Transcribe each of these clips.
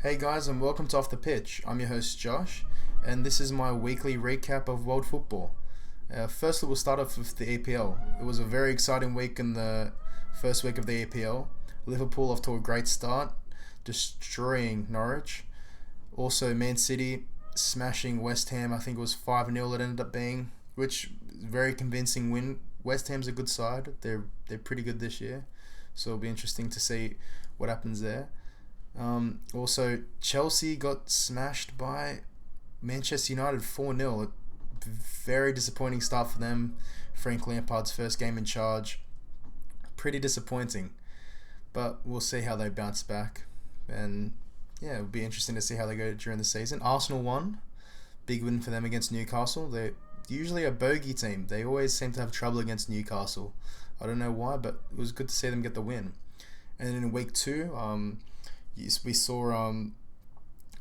Hey guys, and welcome to Off the Pitch. I'm your host Josh, and this is my weekly recap of world football. Firstly, we'll start off with the EPL. It was a very exciting week in the first week of the EPL. Liverpool off to a great start, destroying Norwich. Also, Man City smashing West Ham. I think it was 5-0 it ended up being, which is a very convincing win. West Ham's a good side. They're pretty good this year, so it'll be interesting to see what happens there. Also, Chelsea got smashed by Manchester United 4-0. Very disappointing start for them. Frank Lampard's first game in charge. Pretty disappointing. But we'll see how they bounce back. And yeah, it'll be interesting to see how they go during the season. Arsenal won. Big win for them against Newcastle. They're usually a bogey team. They always seem to have trouble against Newcastle. I don't know why, but it was good to see them get the win. And then in week 2, we saw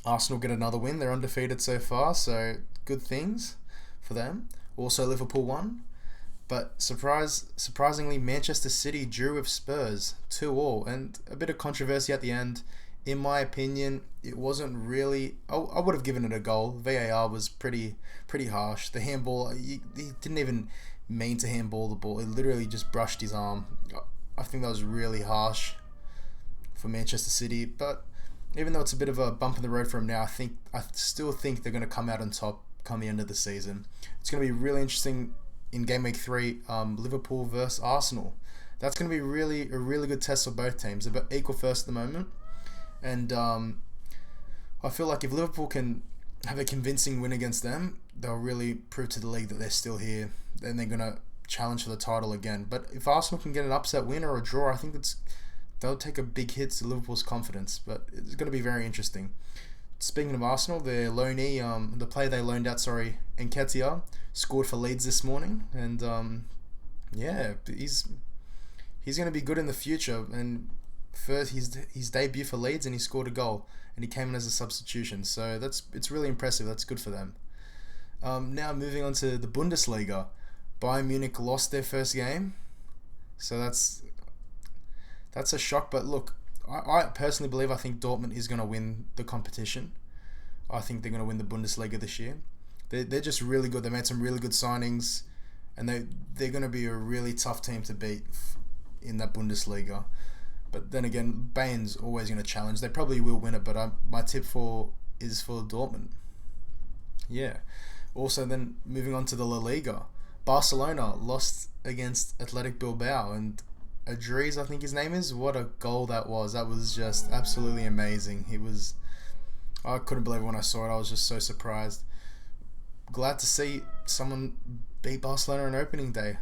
Arsenal get another win. They're undefeated so far, so good things for them. Also, Liverpool won. But surprisingly, Manchester City drew with Spurs 2-2, and a bit of controversy at the end. In my opinion, it wasn't really. I would have given it a goal. VAR was pretty harsh. The handball, he didn't even mean to handball the ball. It literally just brushed his arm. I think that was really harsh for Manchester City, but even though it's a bit of a bump in the road for them now, I still think they're going to come out on top come the end of the season. It's going to be really interesting in game week 3, Liverpool versus Arsenal. That's going to be a really good test for both teams. They're equal first at the moment, and I feel like if Liverpool can have a convincing win against them, they'll really prove to the league that they're still here. Then they're going to challenge for the title again. But if Arsenal can get an upset win or a draw, I think they'll take a big hit to Liverpool's confidence, but it's going to be very interesting. Speaking of Arsenal, their loanee, the player they loaned out, Nketiah, scored for Leeds this morning, and he's going to be good in the future. And first, his debut for Leeds, and he scored a goal, and he came in as a substitution. So it's really impressive. That's good for them. Now moving on to the Bundesliga, Bayern Munich lost their first game, so that's a shock. But look, I personally believe I think Dortmund is going to win the competition. I think they're going to win the Bundesliga this year. They're just really good. They made some really good signings, and they're going to be a really tough team to beat in that Bundesliga. But then again, Bayern's always going to challenge. They probably will win it, but my tip is for Dortmund. Yeah. Also, then moving on to the La Liga, Barcelona lost against Athletic Bilbao, and Adriz, I think his name is. What a goal that was. That was just absolutely amazing. I couldn't believe it when I saw it. I was just so surprised. Glad to see someone beat Barcelona on opening day.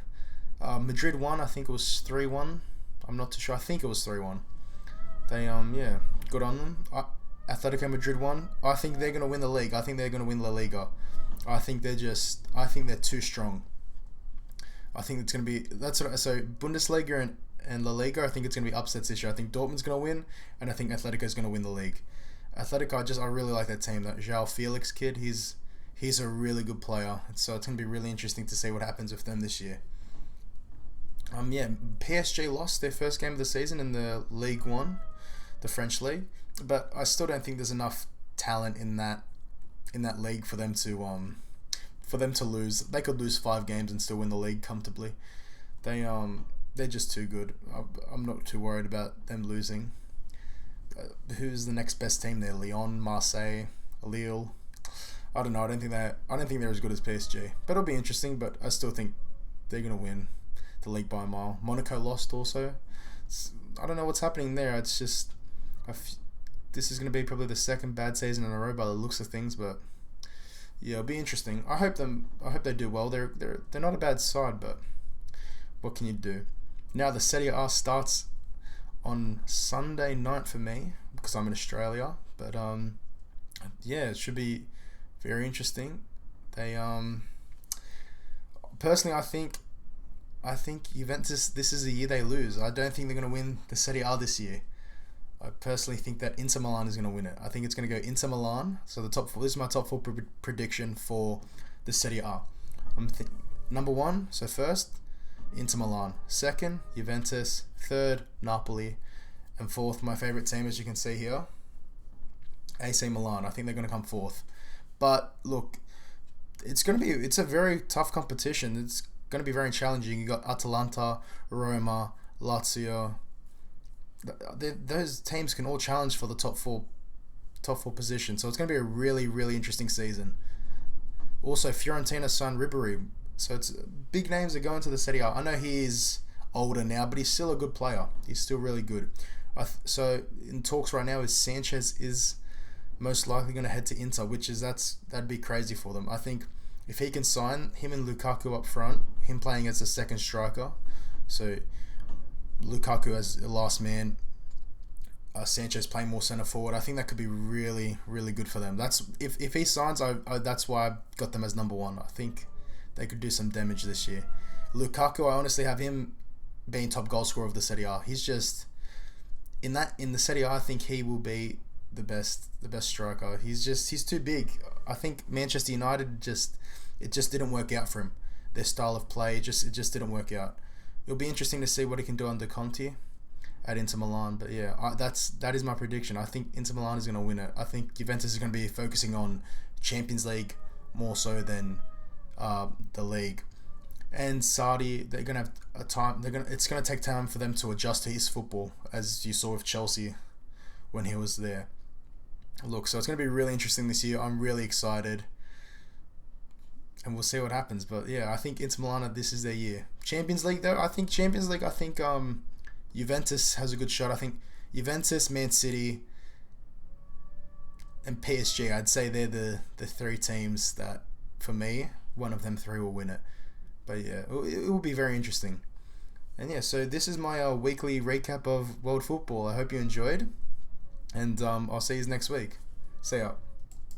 Madrid won. I think it was 3-1. I'm not too sure. I think it was 3-1. They, good on them. Atletico Madrid won. I think they're going to win the league. I think they're going to win La Liga. I think they're too strong. I think it's going to be, so Bundesliga and La Liga, I think it's going to be upsets this year. I think Dortmund's going to win, and I think Atletico's going to win the league. Atletico, I really like that team. That João Felix kid, he's a really good player. So it's going to be really interesting to see what happens with them this year. PSG lost their first game of the season in the Ligue 1, the French league, but I still don't think there's enough talent in that league for them to lose. They could lose 5 games and still win the league comfortably. They're just too good. I'm not too worried about them losing. Who's the next best team there? Lyon, Marseille, Lille. I don't know. I don't think they're as good as PSG. But it'll be interesting. But I still think they're gonna win the league by a mile. Monaco lost also. I don't know what's happening there. It's just this is gonna be probably the second bad season in a row by the looks of things. But yeah, it'll be interesting. I hope they do well. They're not a bad side, but what can you do? Now the Serie A starts on Sunday night for me because I'm in Australia. But it should be very interesting. They personally, I think Juventus, this is the year they lose. I don't think they're going to win the Serie A this year. I personally think that Inter Milan is going to win it. I think it's going to go Inter Milan. So this is my top 4 prediction for the Serie A. Number 1, so first, Inter Milan. Second, Juventus. Third, Napoli. And fourth, my favourite team, as you can see here, AC Milan. I think they're going to come fourth. But look, it's a very tough competition. It's going to be very challenging. You got Atalanta, Roma, Lazio. Those teams can all challenge for the top four position. So it's going to be a really, really interesting season. Also, Fiorentina signed Ribéry. So it's big names are going to the Serie A. I know he is older now, but he's still a good player. He's still really good. So in talks right now is Sanchez is most likely going to head to Inter, that'd be crazy for them. I think if he can sign him and Lukaku up front, him playing as a second striker, so Lukaku as a last man, Sanchez playing more centre forward, I think that could be really, really good for them. That's if he signs, that's why I got them as number one. I think they could do some damage this year. Lukaku, I honestly have him being top goal scorer of the Serie A. He's just in the Serie A. I think he will be the best striker. He's too big. I think Manchester United it just didn't work out for him. Their style of play it just didn't work out. It'll be interesting to see what he can do under Conte at Inter Milan. But yeah, that is my prediction. I think Inter Milan is going to win it. I think Juventus is going to be focusing on Champions League more so than the league. And Sarri, they're going to have a time. It's going to take time for them to adjust to his football, as you saw with Chelsea when he was there. Look, so it's going to be really interesting this year. I'm really excited. And we'll see what happens. But yeah, I think Inter Milan, this is their year. Champions League, though, I think Juventus has a good shot. I think Juventus, Man City, and PSG, I'd say they're the three teams that, for me, one of them three will win it. But yeah, it will be very interesting. And yeah, so this is my weekly recap of world football. I hope you enjoyed. And I'll see you next week. See ya.